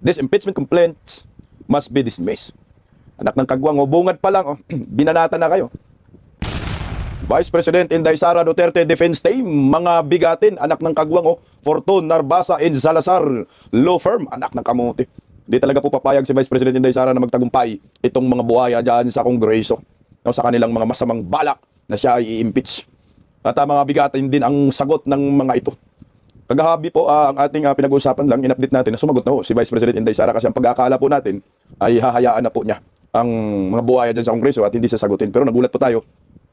This impeachment complaints must be dismissed. Anak ng kagwang, bungad pa lang, binanata na kayo. Vice President Inday Sara Duterte Defense Team, mga bigatin, anak ng kagwang, Fortun, Narbasa, and Salazar Law Firm, anak ng kamuti. Di talaga po papayag si Vice President Inday Sara na magtagumpay itong mga buhaya dyan sa Kongreso, sa kanilang mga masamang balak na siya ay i-impeach. At mga bigatin din ang sagot ng mga ito. Kagahabi po ang ating pinag-uusapan lang, in-update natin na sumagot na si Vice President Inday Sara kasi ang pag-aakala po natin ay hahayaan na po niya ang mga buhaya dyan sa Kongreso at hindi sasagutin. Pero nagulat po tayo,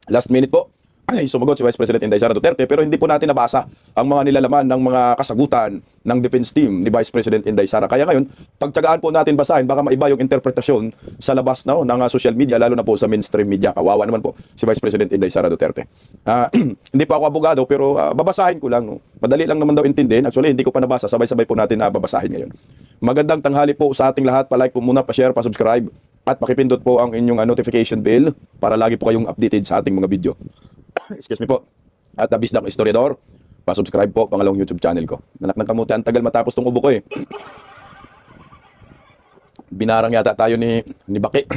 last minute po, ay sumagot si Vice President Inday Sara Duterte pero hindi po natin nabasa ang mga nilalaman ng mga kasagutan ng defense team ni Vice President Inday Sara. Kaya ngayon, pagtsagaan po natin basahin, baka maiba yung interpretasyon sa labas ng social media, lalo na po sa mainstream media. Kawawa naman po si Vice President Inday Sara Duterte. Hindi po ako abogado pero babasahin ko lang. No? Madali lang naman daw intindihin. Actually, hindi ko pa nabasa. Sabay-sabay po natin na babasahin ngayon. Magandang tanghali po sa ating lahat. Pa-like po muna, pa-share, pa-subscribe. At pakipindot po ang inyong notification bell para lagi po kayong updated sa ating mga video. Excuse me po. At Bisdak Historiador, pa-subscribe po pangalawang YouTube channel ko. Anak ng kamuti, ang tagal matapos tong ubo ko eh. Binarang yata tayo ni Baki.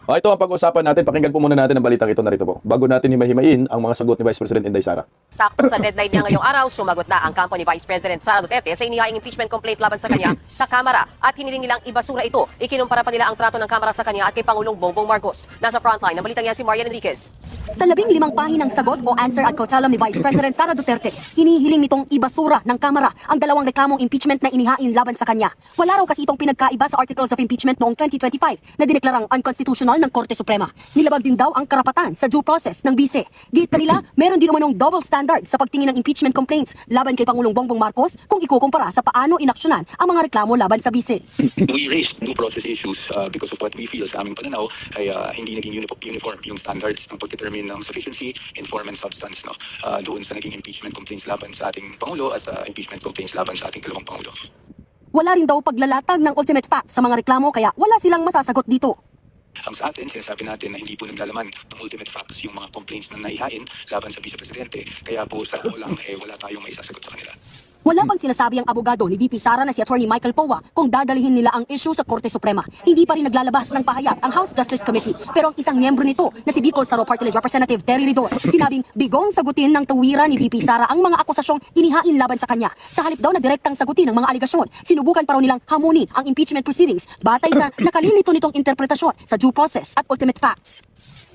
Ito ang pag-uusapan natin. Pakinggan po muna natin ang balitang ito narito po. Bago natin himahimain ang mga sagot ni Vice President Inday Sara. Sakto sa deadline niya ngayong araw, sumagot na ang kampo ni Vice President Sara Duterte sa inihaing impeachment complaint laban sa kanya sa Kamara at hiniling nilang ibasura ito. Ikinumpara pa nila ang trato ng Kamara sa kanya at kay Pangulong Bongbong Marcos. Nasa frontline ng balitang yan si Marian Enriquez. Sa 15 pahinang sagot o answer ad cautelam ni Vice President Sara Duterte, hinihiling nitong ibasura ng Kamara ang dalawang reklamong impeachment na inihain laban sa kanya. Wala raw kasi itong pinagkaiba sa articles of impeachment noong 2025 na dineklarang unconstitutional ng Korte Suprema. Nilabag din daw ang karapatan sa due process ng bise. Giit kanila, meron din umanong double standard sa pagtingin ng impeachment complaints laban kay Pangulong Bongbong Marcos kung ikukumpara sa paano inaksyonan ang mga reklamo laban sa bise. We raised due process issues because of what we feel sa aming pananaw ay hindi naging uniform yung standards ng pag-determine ng sufficiency, inform, and substance doon sa naging impeachment complaints laban sa ating Pangulo at sa impeachment complaints laban sa ating dalawang Pangulo. Wala rin daw paglalatag ng ultimate facts sa mga reklamo kaya wala silang masasagot dito. Ang sa atin, sinasabi natin na hindi po naglalaman ng ultimate facts yung mga complaints na naihain laban sa Vice Presidente. Kaya po sa ako lang, wala tayong may sasagot sa kanila. Wala pang sinasabi ang abogado ni VP Sara na si Attorney Michael Powa kung dadalihin nila ang issue sa Korte Suprema. Hindi pa rin naglalabas ng pahayag ang House Justice Committee. Pero ang isang miyembro nito na si Bicol Saro Party List Representative Terry Ridor, sinabing bigong sagutin ng tawiran ni VP Sara ang mga akusasyong inihain laban sa kanya. Sa halip daw na direktang sagutin ang mga aligasyon, sinubukan pa raw nilang hamunin ang impeachment proceedings batay sa nakalilito nitong interpretasyon sa due process at ultimate facts.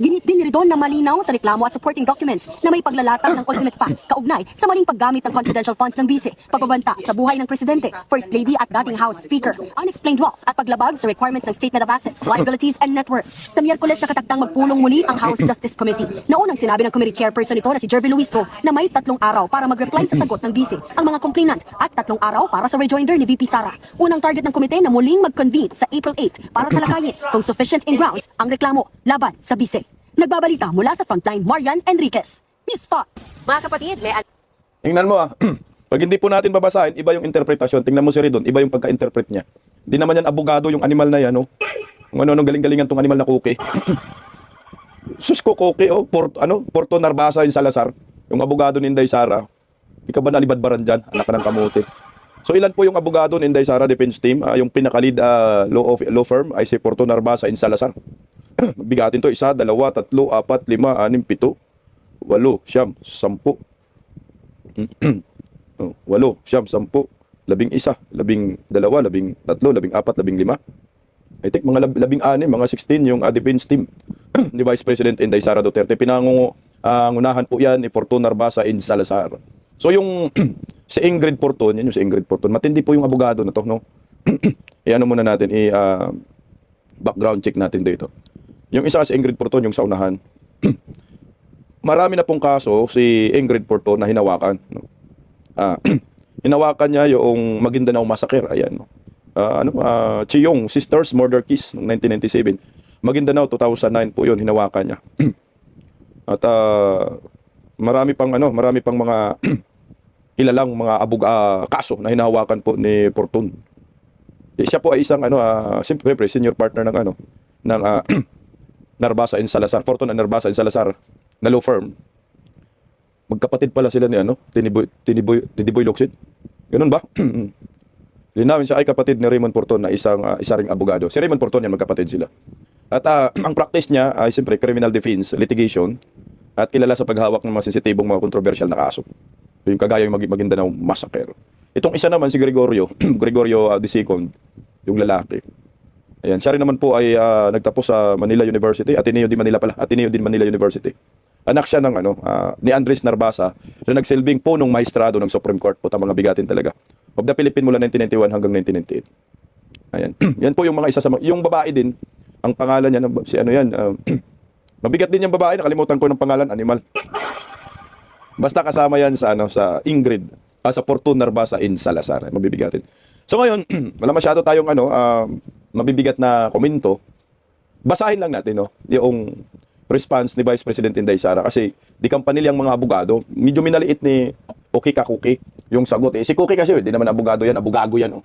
Ginit din ni Ridon na malinaw sa reklamo at supporting documents na may paglalatag ng ultimate facts kaugnay sa maling paggamit ng confidential funds ng vice, pagbabanta sa buhay ng presidente, First Lady at dating House Speaker, unexplained wealth at paglabag sa requirements ng Statement of Assets, Liabilities and Net Worth. Sa Miyerkules nakataktang magpulong muli ang House Justice Committee. Naunang sinabi ng committee chairperson nito na si Jervy Luistro na may 3 araw para mag-reply sa sagot ng vice ang mga complainant at 3 araw para sa rejoinder ni VP Sara. Unang target ng komite na muling mag-convene sa April 8 para talakayin kung sufficient in grounds ang reklamo laban sa vice. Nagbabalita mula sa frontline, Marian Enriquez. News 5. Mga kapatid, may Tingnan mo pag hindi po natin babasahin, iba yung interpretasyon. Tingnan mo si Ridon, iba yung pagka-interpret niya. Hindi naman yan abogado yung animal na yan, Kung ano galing-galingan tong animal na cookie. Sus ko cookie, Porto Narbasa yung Salazar, yung abogado ni Inday Sara. Di ka ba nalibadbaran dyan, anak ka ng kamote? So ilan po yung abogado ni Inday Sara Defense Team? Yung pinaka-lead law firm ay si Porto Narbasa in Salazar. Bigatin to, 1, 2, 3, 4, 5, 6, 7, 8, 9, 10, 11, 12, 11, 13, 14, 15. I think mga 16, mga 16 yung defense team ni Vice President Inday Sara Duterte. Pinangungunahan po yan ni Porto Narbasa in Salazar. So yung si Ingrid Porton, yan yung si Ingrid Porton. Matindi po yung abogado na to, i-ano muna natin, background check natin dito. Yung isa si Ingrid Porton, yung sa unahan. Marami na pong kaso si Ingrid Porton na hinawakan. Hinawakan niya yung Maguindanao Massacre. Ayan. Chiyong Sisters Murder Case noong 1997. Maguindanao 2009 po yun, hinawakan niya. At marami pang mga kilalang mga kaso na hinahawakan po ni Porton. Siya po ay isang siyempre senior partner ng Narbasa in Salazar, Fortun and Narbasa in Salazar na law firm. Magkapatid pala sila ni Tiniboy Locsin. Ganun ba? Linawin siya ay kapatid ni Raymond Porton na isa ring abogado. Si Raymond Porton yan, magkapatid sila. At ang practice niya ay siyempre criminal defense, litigation, at kilala sa paghawak ng mga sensitibong mga kontrobersyal na kaso. Yung kagaya yung Maguindanao Massacre. Itong isa naman si Gregorio, Gregorio II, yung lalaki. Ayan, siya rin naman po ay nagtapos sa Manila University, Ateneo din Manila University. Anak siya ng ni Andres Narbasa na nagsilbing punong maestrado ng Supreme Court. Puta, mga bigatin talaga. Of the Philippines mula 1991 hanggang 1998. Ayan. Yan po yung mga isa sa yung babae din. Ang pangalan niya si mabigat din yung babae, nakalimutan ko ng pangalan, animal. Basta kasama yan sa sa Ingrid, sa Fortune Narbasa in Salazar. Mabibigatin. So ngayon, wala masyado tayong mabibigat na komento. Basahin lang natin yung response ni Vice President Inday Sara kasi di kampanilyang mga abogado, medyo minaliit ni Cookie Kakuki yung sagot. Si Cookie kasi di naman abogado yan, abugago yan.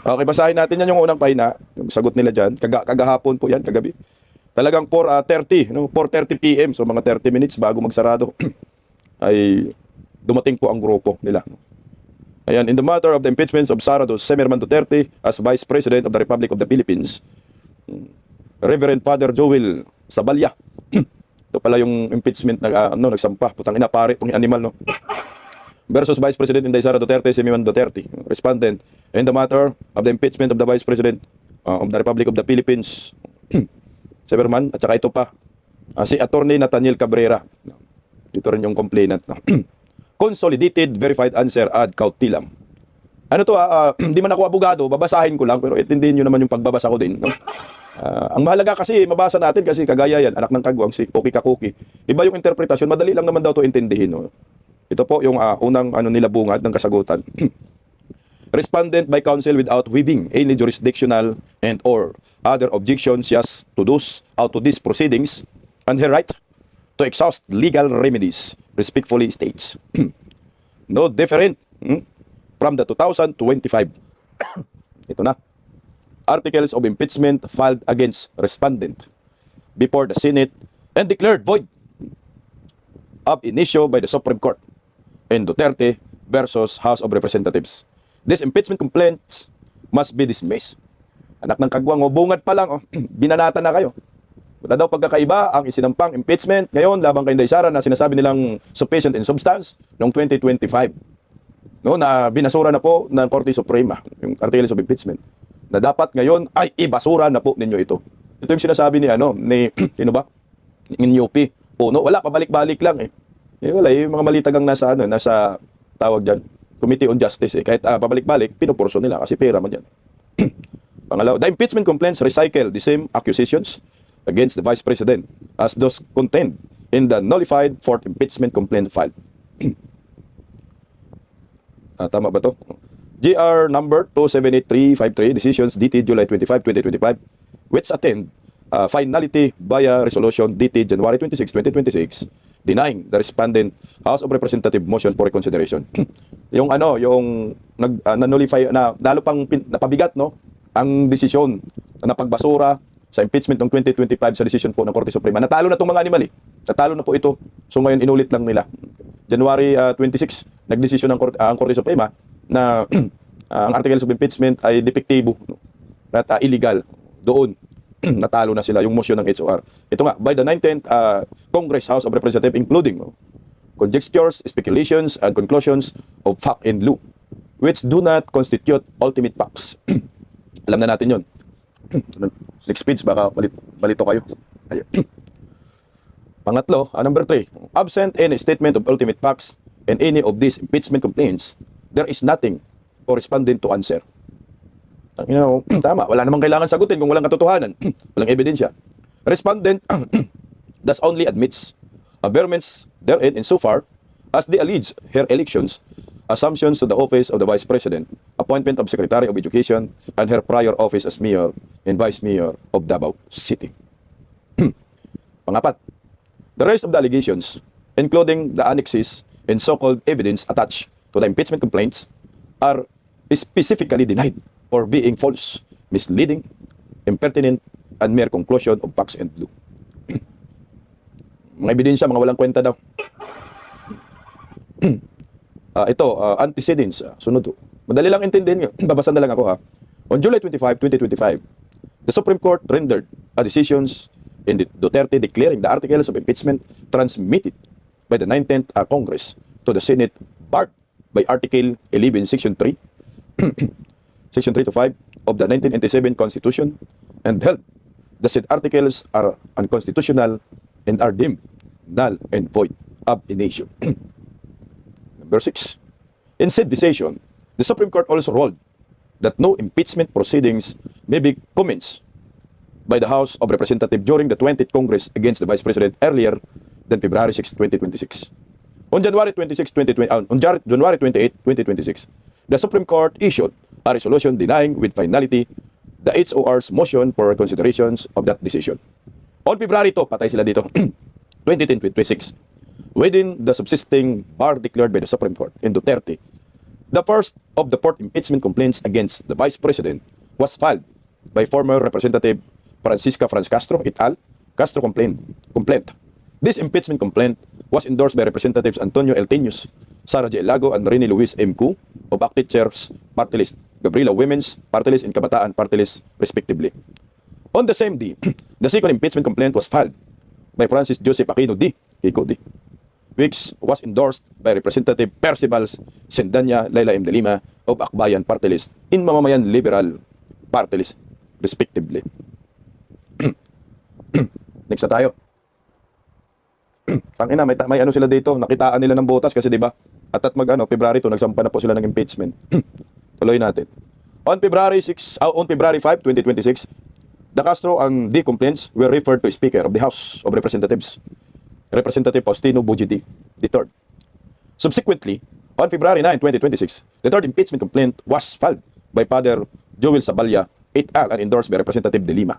Okay, basahin natin yan yung unang pahina, yung sagot nila dyan. Kagahapon po yan, kagabi. Talagang 4:30 PM, so mga 30 minutes bago magsarado ay dumating po ang grupo nila. Ayan, in the matter of the impeachment of Sara Semerman Duterte as Vice President of the Republic of the Philippines, Reverend Father Joel Sabalya. Ito pala yung impeachment na nagsampa. Putang ina pare, itong animal versus Vice President Inday Sara Duterte, Semerman Duterte. Respondent, in the matter of the impeachment of the Vice President of the Republic of the Philippines, Semerman, at saka ito pa, si Attorney Nathaniel Cabrera. Ito rin yung complainant. Consolidated verified answer ad cautilam. Hindi man ako abogado, babasahin ko lang, pero intindihin nyo naman yung pagbabasa ko din. Ang mahalaga kasi, mabasa natin kasi kagaya yan, anak ng kagwang, si Cookie Kakuki. Iba yung interpretasyon, madali lang naman daw to intindihin. Ito po yung unang nilabungad ng kasagutan. Respondent by counsel without waiving any jurisdictional and or other objections just to these proceedings and her right to exhaust legal remedies respectfully states. No different from the 2025. Ito na. Articles of impeachment filed against respondent before the Senate and declared void ab initio by the Supreme Court in Duterte versus House of Representatives. These impeachment complaints must be dismissed. Anak ng kagwang, bungad pa lang, binanata na kayo. Wala daw pagkakaiba ang isinampang impeachment ngayon labang kay Inday Sara na sinasabi nilang sufficient in substance noong 2025. Na binasura na po ng Korte Suprema yung articles of impeachment. Na dapat ngayon ay ibasura na po ninyo ito. Ito yung sinasabi ni sino ba? Ng UP. Wala, pabalik-balik lang wala, yung mga malitagang nasa tawag dyan, Committee on Justice Kahit pabalik-balik, pinupurso nila kasi pera man yan. Pangalawa, the impeachment complaints recycle the same accusations against the Vice President as those contained in the nullified fourth impeachment complaint filed. Tama ba to? GR number 278353, decisions dated July 25, 2025, which attend finality via resolution dated January 26, 2026, denying the respondent House of Representative motion for reconsideration. yung nullify na lalo pang napabigat ang desisyon na pagbasura sa impeachment ng 2025 sa decision po ng Korte Suprema. Natalo na itong mga animal Natalo na po ito. So ngayon inulit lang nila. January 26, nagdesisyon ang Korte Suprema na ang articles of impeachment ay depektibo at illegal. Doon natalo na sila yung motion ng HOR. Ito nga, by the 19th Congress House of Representatives including conjectures, speculations, and conclusions of fact and law which do not constitute ultimate facts. Alam na natin yun. Next page, baka malito kayo. Pangatlo, number 3, absent any statement of ultimate facts in any of these impeachment complaints, there is nothing corresponding to answer. Tama, wala namang kailangan sagutin kung walang katotohanan, walang ebidensya. Respondent thus only admits aberrations therein insofar as they allege her elections, assumptions to the office of the Vice President, appointment of Secretary of Education, and her prior office as Mayor and Vice Mayor of Davao City. Pangapat, the rest of the allegations, including the annexes and so-called evidence attached to the impeachment complaints, are specifically denied for being false, misleading, impertinent, and mere conclusion of facts and law. Mga ebidensya, mga walang kwenta daw. Ito, antecedents, sunod. Madali lang intindihin nyo. Babasa na lang ako ha. On July 25, 2025, the Supreme Court rendered a decisions in the Duterte declaring the articles of impeachment transmitted by the 19th Congress to the Senate barred by Article 11, Section 3, Section 3 to 5 of the 1987 Constitution and held the said articles are unconstitutional and are deemed null and void ab initio. Number 6. In said decision, the Supreme Court also ruled that no impeachment proceedings may be commenced by the House of Representatives during the 20th Congress against the Vice President earlier than February 6, 2026. On January 26, 2020, on January 28, 2026, the Supreme Court issued a resolution denying with finality the HOR's motion for considerations of that decision. On February 2, patay sila dito, 2026, within the subsisting bar declared by the Supreme Court in Duterte, the first of the 4 impeachment complaints against the Vice President was filed by former Representative Francisca Franz Castro et al. Castro complaint. This impeachment complaint was endorsed by Representatives Antonio Elteños, Sara J. Lago, and Rene Luis M. Cu of Active Chairs Party List, Gabriela Women's Party List, and Kabataan Party List, respectively. On the same day, the second impeachment complaint was filed by Francis Joseph Aquino D. Kiko D., which was endorsed by Representative Percival Sendanya Laila M. de Lima of Akbayan Party List in Mamamayan Liberal Party List, respectively. Next na tayo. Tangina, may ano sila dito, nakitaan nila ng botas kasi 'di ba? At February 2 nagsampa na po sila ng impeachment. Tuloy natin. On February 5, 2026, the Castro and D complaints were referred to Speaker of the House of Representatives, Representative Faustino Bujiti III. Subsequently, on February 9, 2026, the third impeachment complaint was filed by Father Joel Saballa et al. And endorsed by Representative De Lima.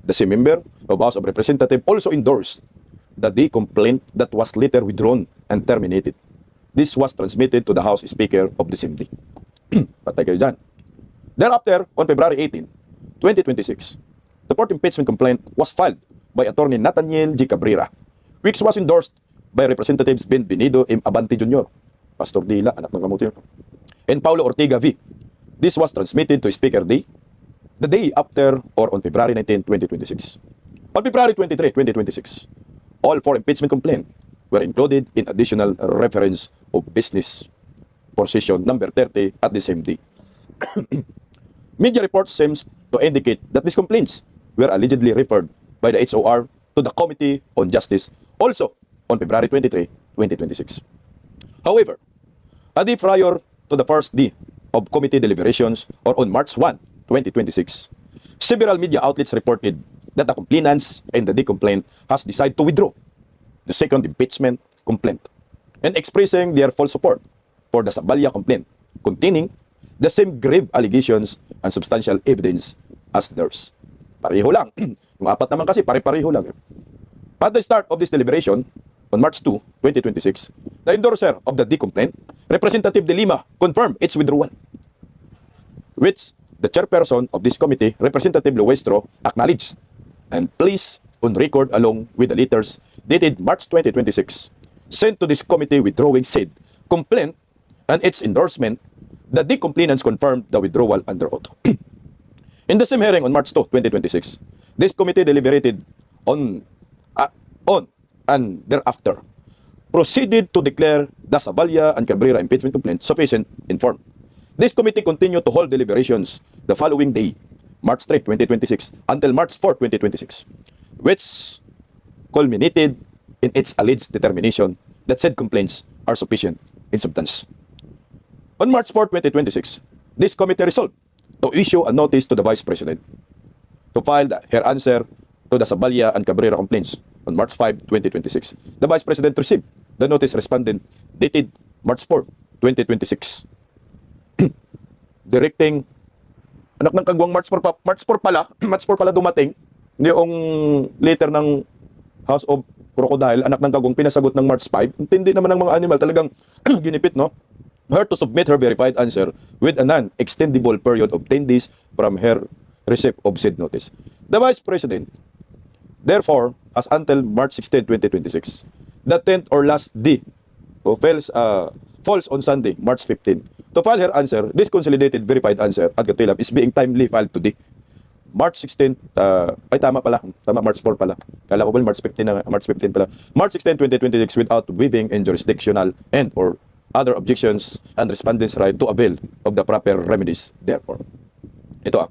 The same member of House of Representatives also endorsed the D complaint that was later withdrawn and terminated. This was transmitted to the House Speaker of the same day. Patay kayo dyan. Thereafter, on February 18, 2026, the fourth impeachment complaint was filed by Attorney Nathaniel G. Cabrera, which was endorsed by Representatives Benvenido M. Abante Jr., Pastor Dila, anak ng kamuti, and Paulo Ortega V. This was transmitted to Speaker D the day after or on February 19, 2026. On February 23, 2026, all 4 impeachment complaints were included in additional reference of business position number 30 at the same day. Media reports seems to indicate that these complaints were allegedly referred by the HOR to the Committee on Justice also on February 23, 2026. However, a day prior to the first day of committee deliberations or on March 1, 2026, several media outlets reported that the complainants and the complaint has decided to withdraw the second impeachment complaint and expressing their full support for the Saballa complaint containing the same grave allegations and substantial evidence as theirs. Pareho lang. Yung 4 naman kasi pare-pareho lang. At the start of this deliberation, on March 2, 2026, the endorser of the complaint, Representative De Lima, confirmed its withdrawal, which the chairperson of this committee, Representative Luestro, acknowledged and placed on record along with the letters dated March 2026, sent to this committee withdrawing said complaint and its endorsement. The complainants confirmed the withdrawal under oath. In the same hearing on March 2, 2026, this committee deliberated on and thereafter proceeded to declare the Saballa and Cabrera impeachment complaint sufficient in form. This committee continued to hold deliberations the following day, March 3, 2026, until March 4, 2026, which culminated in its alleged determination that said complaints are sufficient in substance. On March 4, 2026, this committee resolved to issue a notice to the Vice President to file her answer to the Saballa and Cabrera complaints on March 5, 2026. The Vice President received the notice respondent dated March 4, 2026, directing anak ng kagwang March 4 pala dumating yung letter ng House of Crocodile, anak ng kagwang pinasagot ng March 5. Intindi naman ng mga animal, talagang ginipit, no? Her to submit her verified answer with a non-extendable period of 10 days from her receipt of said notice. The Vice President, therefore, has until March 16, 2026, the 10th or last day falls on Sunday, March 15. To file her answer, this consolidated verified answer at Katuilam is being timely filed today. March 16, ay tama pala, tama March 4 pala. Kala ko ba March 15 na, March 15 pala. March 16, 2026 without waiving in jurisdictional and or other objections and respondents' right to avail of the proper remedies therefore. Ito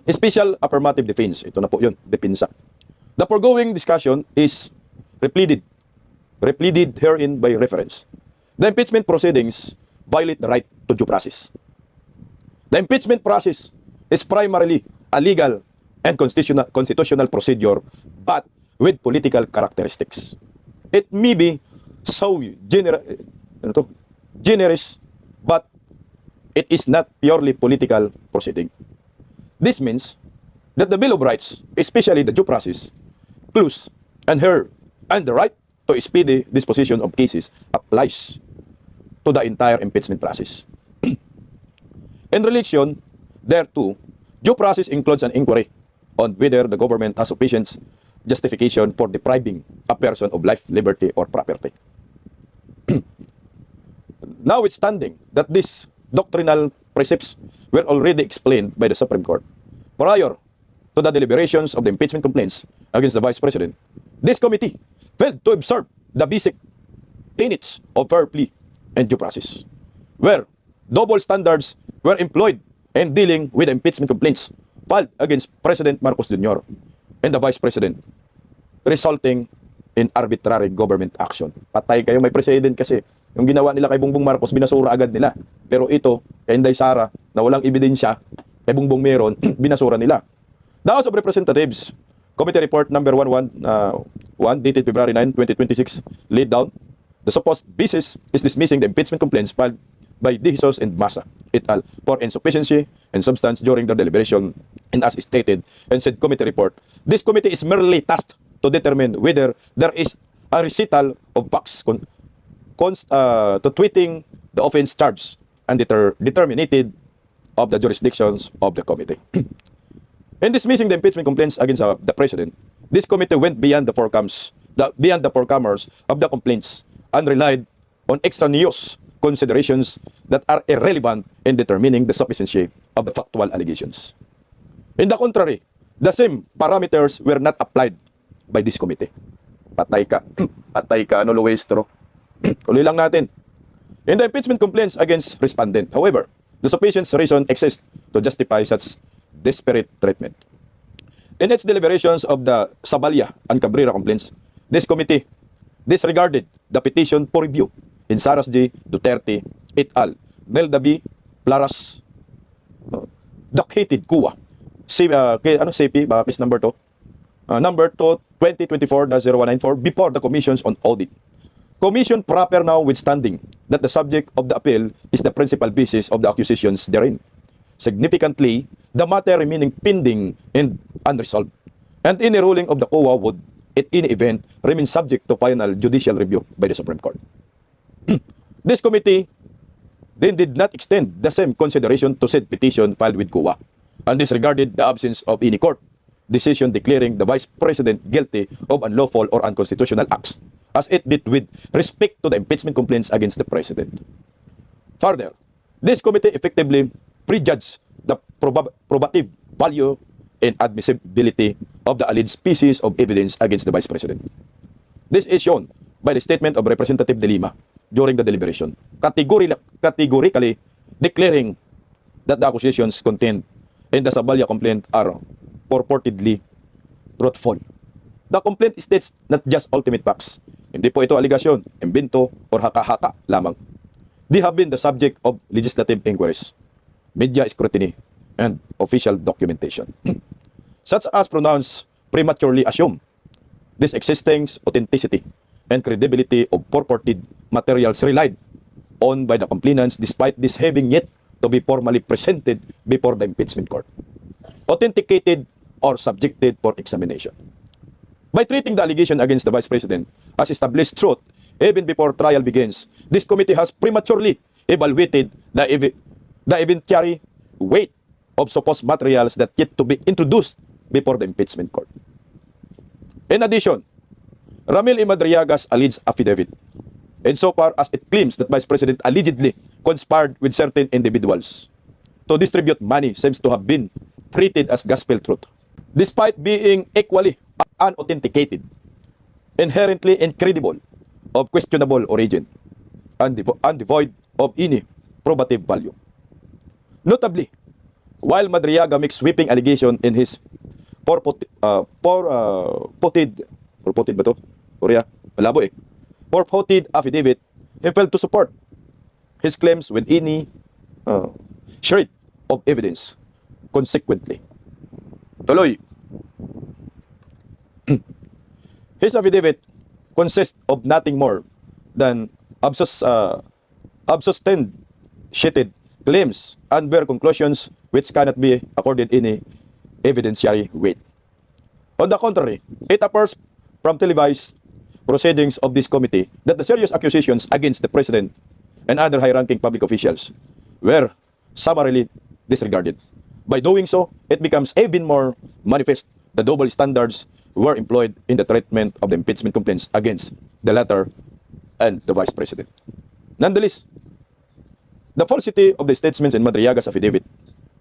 special affirmative defense. Ito na po yun, depensa. The foregoing discussion is repleaded herein by reference. The impeachment proceedings violate the right to due process. The impeachment process is primarily a legal and constitutional procedure, but with political characteristics. It may be so generous, but it is not purely political proceeding. This means that the Bill of Rights, especially the due process clause and the right to speedy disposition of cases applies to the entire impeachment process. In relation thereto, due process includes an inquiry on whether the government has sufficient justification for depriving a person of life, liberty, or property. Notwithstanding that these doctrinal precepts were already explained by the Supreme Court prior to the deliberations of the impeachment complaints against the Vice President, this committee failed to observe the basic tenets of fair plea and due process, where double standards were employed in dealing with impeachment complaints filed against President Marcos Jr. and the Vice President, resulting in arbitrary government action. Patay kayo, may president kasi. Yung ginawa nila kay Bongbong Marcos, binasura agad nila. Pero ito, kay Inday Sara, na walang ebidensya, kay Bongbong meron, binasura nila. The House of Representatives, Committee Report number 1 dated February 9, 2026, laid down the supposed basis is dismissing the impeachment complaints filed by De Jesus and Massa et al. For insufficiency and substance during the deliberation, and as stated in said committee report, this committee is merely tasked to determine whether there is a recital of facts to tweeting the offense charged and determinated of the jurisdictions of the committee. In dismissing the impeachment complaints against the President, this committee went beyond the forecomers of the complaints and relied on extraneous considerations that are irrelevant in determining the sufficiency of the factual allegations. In the contrary, the same parameters were not applied by this committee. Patay ka. Patay ka, Luestro. Tuloy lang natin. In the impeachment complaints against respondent, however, the sufficient reason exists to justify such disparate treatment. In its deliberations of the Sabalia and Cabrera complaints, this committee disregarded the petition for review in Saras J. Duterte et al. Melda B. Plaras, Ducated Kua, CP, case number 2, number 2, 2024-0194, before the commissions on audit. Commission proper notwithstanding that the subject of the appeal is the principal basis of the accusations therein. Significantly, the matter remaining pending and unresolved, and any ruling of the COA would, in any event, remain subject to final judicial review by the Supreme Court. This committee then did not extend the same consideration to said petition filed with COA, and disregarded the absence of any court decision declaring the Vice President guilty of unlawful or unconstitutional acts, as it did with respect to the impeachment complaints against the President. Further, this committee effectively prejudged the probative value and admissibility of the alleged pieces of evidence against the Vice President. This is shown by the statement of Representative De Lima during the deliberation, categorically declaring that the accusations contained in the Sabalia complaint are purportedly truthful. The complaint states not just ultimate facts. Hindi po ito aligasyon, imbento, or haka-haka lamang. They have been the subject of legislative inquiries, media scrutiny, and official documentation, such as pronounced prematurely assume this existing authenticity and credibility of purported materials relied on by the complainants despite this having yet to be formally presented before the impeachment court, authenticated or subjected for examination. By treating the allegation against the Vice President as established truth even before trial begins, this committee has prematurely evaluated the evidentiary weight of supposed materials that yet to be introduced before the impeachment court. In addition, Ramil E. Madriaga's alleged affidavit insofar as it claims that Vice President allegedly conspired with certain individuals to distribute money seems to have been treated as gospel truth, despite being equally unauthenticated, inherently incredible, of questionable origin, and devoid of any probative value. Notably, while Madriaga makes sweeping allegation in his purported affidavit, he failed to support his claims with any shred of evidence. Consequently, tuloy, his affidavit consists of nothing more than substantiated claims and bare conclusions which cannot be accorded any evidentiary weight. On the contrary, it appears from televised proceedings of this committee that the serious accusations against the President and other high-ranking public officials were summarily disregarded. By doing so, it becomes even more manifest the double standards were employed in the treatment of the impeachment complaints against the latter and the Vice President. Nonetheless, the falsity of the statements in Madriaga's affidavit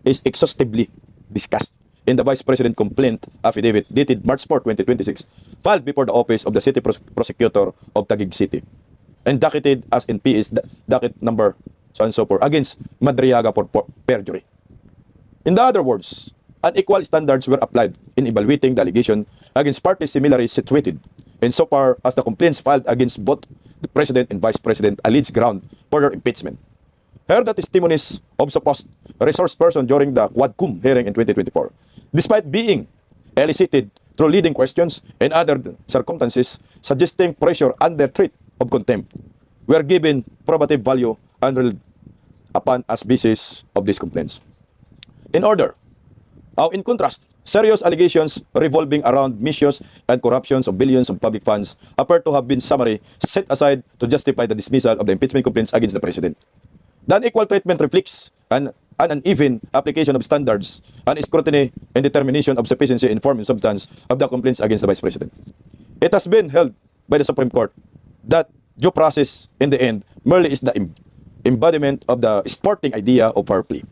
is exhaustively discussed in the Vice President complaint affidavit dated March 4, 2026, filed before the office of the City Prosecutor of Taguig City and docketed as in PS docket number so and so forth against Madriaga for perjury. In other words, unequal standards were applied in evaluating the allegation against parties similarly situated insofar as the complaints filed against both the President and Vice President alleged ground for their impeachment. Heard the testimonies of supposed resource person during the Quad Cum hearing in 2024, despite being elicited through leading questions and other circumstances suggesting pressure under threat of contempt, were given probative value and relied upon as basis of these complaints. In contrast, serious allegations revolving around misuse and corruptions of billions of public funds appear to have been summarily set aside to justify the dismissal of the impeachment complaints against the President. The unequal treatment reflects an uneven application of standards and scrutiny and determination of sufficiency in form and substance of the complaints against the Vice President. It has been held by the Supreme Court that due process in the end merely is the embodiment of the sporting idea of fair play.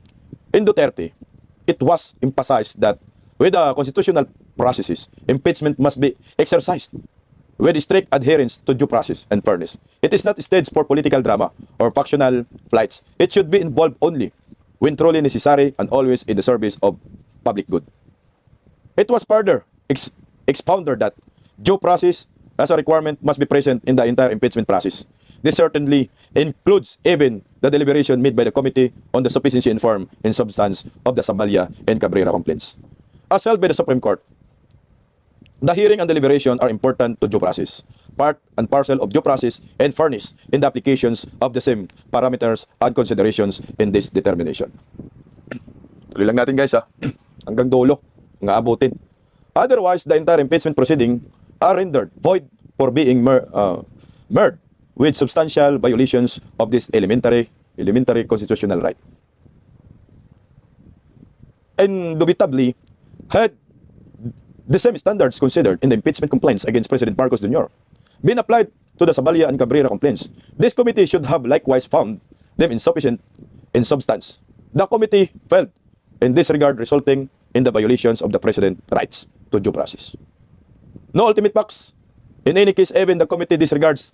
In Duterte, it was emphasized that with the constitutional processes, impeachment must be exercised with strict adherence to due process and fairness. It is not staged for political drama or factional flights. It should be involved only when truly necessary and always in the service of public good. It was further expounded that due process as a requirement must be present in the entire impeachment process. This certainly includes even the deliberation made by the committee on the sufficiency in form and substance of the Zamballa and Cabrera complaints. As held by the Supreme Court, the hearing and deliberation are important to due process, part and parcel of due process and fairness in the applications of the same parameters and considerations in this determination. Tuloy lang natin guys ha, hanggang dulo, nga abutin. Otherwise, the entire impeachment proceeding are rendered void for being merged with substantial violations of this elementary constitutional right. Indubitably, had the same standards considered in the impeachment complaints against President Marcos Jr. been applied to the Zamballa and Cabrera complaints, this committee should have likewise found them insufficient in substance. The committee felt in this regard, resulting in the violations of the President's rights to due process. No ultimate facts. In any case, even the committee disregards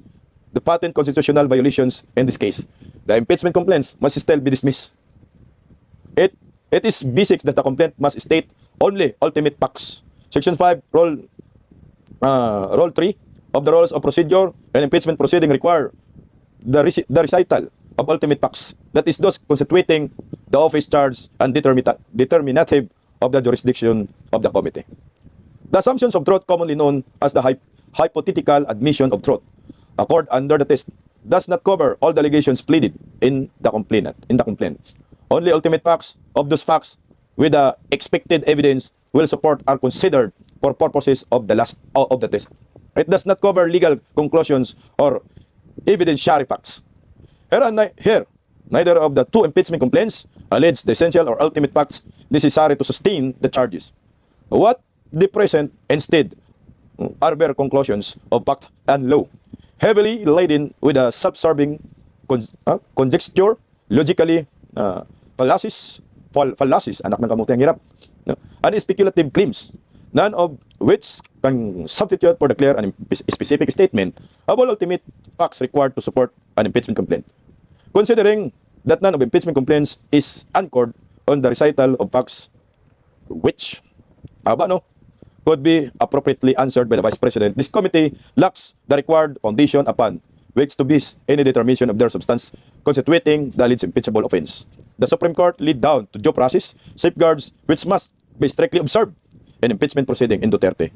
the patent constitutional violations in this case. The impeachment complaints must still be dismissed. It is basic that the complaint must state only ultimate facts. Section 5, Rule 3 of the Rules of Procedure and Impeachment Proceeding require the recital of ultimate facts, that is, those constituting the office charge and determinative of the jurisdiction of the committee. The assumptions of truth, commonly known as the hypothetical admission of truth, accord under the test, does not cover all the allegations pleaded in the complaint. Only ultimate facts of those facts with the expected evidence will support are considered for purposes of the test. It does not cover legal conclusions or evidentiary facts. Here, neither of the two impeachment complaints allege the essential or ultimate facts necessary to sustain the charges. What they present instead are bare conclusions of fact and law. heavily laden with a self-serving conjecture, logically fallacies, anak ng kamuti ang hirap, no? And speculative claims, none of which can substitute for the clear and specific statement of all ultimate facts required to support an impeachment complaint. Considering that none of impeachment complaints is anchored on the recital of facts which could be appropriately answered by the Vice President, this committee lacks the required foundation upon which to base any determination of their substance constituting the alleged impeachable offense. The Supreme Court laid down to due process safeguards which must be strictly observed in impeachment proceeding in Duterte.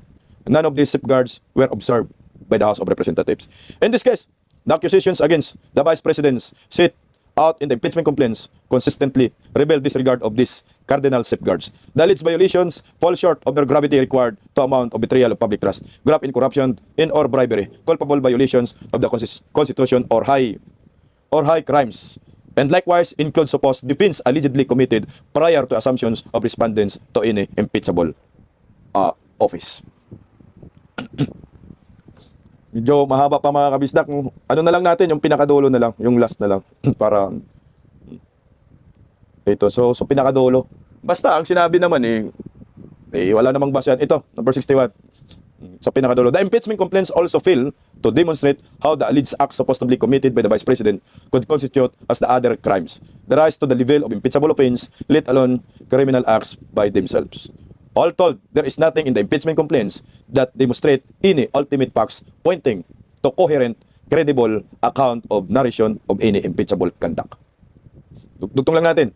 None of these safeguards were observed by the House of Representatives. In this case, the accusations against the Vice President set out in the impeachment complaints consistently reveal disregard of these cardinal safeguards. The alleged violations fall short of their gravity required to amount of betrayal of public trust, graft in corruption, in or bribery, culpable violations of the Constitution or high crimes, and likewise include supposed defense allegedly committed prior to assumptions of respondents to any impeachable office. Medyo mahaba pa mga kabisdak. Ano na lang natin, yung pinakadulo na lang, yung last na lang para ito. So pinakadulo. Basta ang sinabi naman wala namang base yan. Ito, number 61. Sa pinakadulo. The impeachment complaints also fail to demonstrate how the alleged acts supposedly committed by the Vice President could constitute as the other crimes. The rise to the level of impeachable offense, let alone criminal acts by themselves. All told, there is nothing in the impeachment complaints that demonstrate any ultimate facts pointing to coherent, credible account of narration of any impeachable conduct. Dugtong lang natin.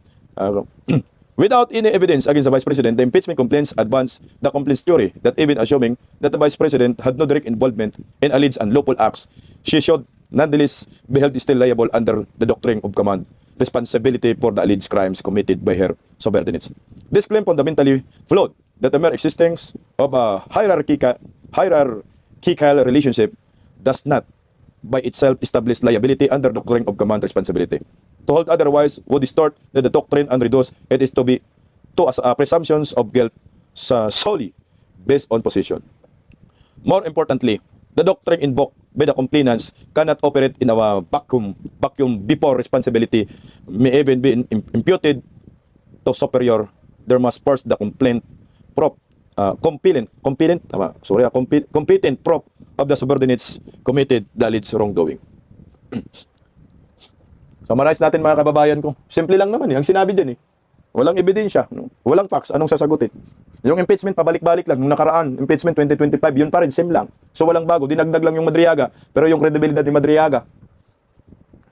Without any evidence against the Vice President, the impeachment complaints advance the complaints theory that even assuming that the Vice President had no direct involvement in alleged unlawful acts, she should nonetheless be held still liable under the doctrine of command responsibility for the alleged crimes committed by her subordinates. This claim fundamentally flawed that the mere existence of a hierarchical relationship does not by itself establish liability under the doctrine of command responsibility. To hold otherwise would distort the doctrine and reduce it is to presumptions of guilt solely based on position. More importantly, the doctrine invoked by the complainants cannot operate in a vacuum before responsibility may even be imputed to superior. There must first the competent proof of the subordinates committed the alleged wrongdoing. Summarize natin mga kababayan ko. Simple lang naman ang sinabi dyan Walang ebidensya, walang facts, anong sasagutin? Yung impeachment, pabalik-balik lang. Nung nakaraan, impeachment 2025, yun pa rin, same lang. So walang bago, dinagdag lang yung Madriaga. Pero yung credibility ni Madriaga,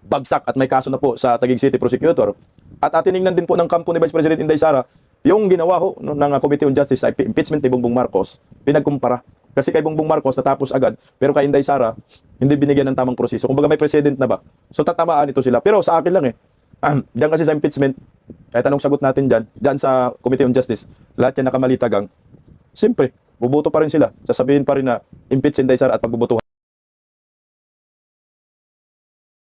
bagsak at may kaso na po sa Taguig City Prosecutor. At atinignan din po ng kampo ni Vice President Inday Sara, yung ginawa ng Committee on Justice sa impeachment ni Bongbong Marcos, pinagkumpara. Kasi kay Bongbong Marcos natapos agad, pero kay Inday Sara, hindi binigyan ng tamang proseso. Kumbaga may president na ba? So tatamaan ito sila. Pero sa akin lang diyan kasi sa impeachment, kahit anong sagot natin diyan sa Committee on Justice, lahat yan nakamali tagang. Siyempre, buboto pa rin sila. Sasabihin pa rin na impeach si Inday Sara at pagbubutuhan.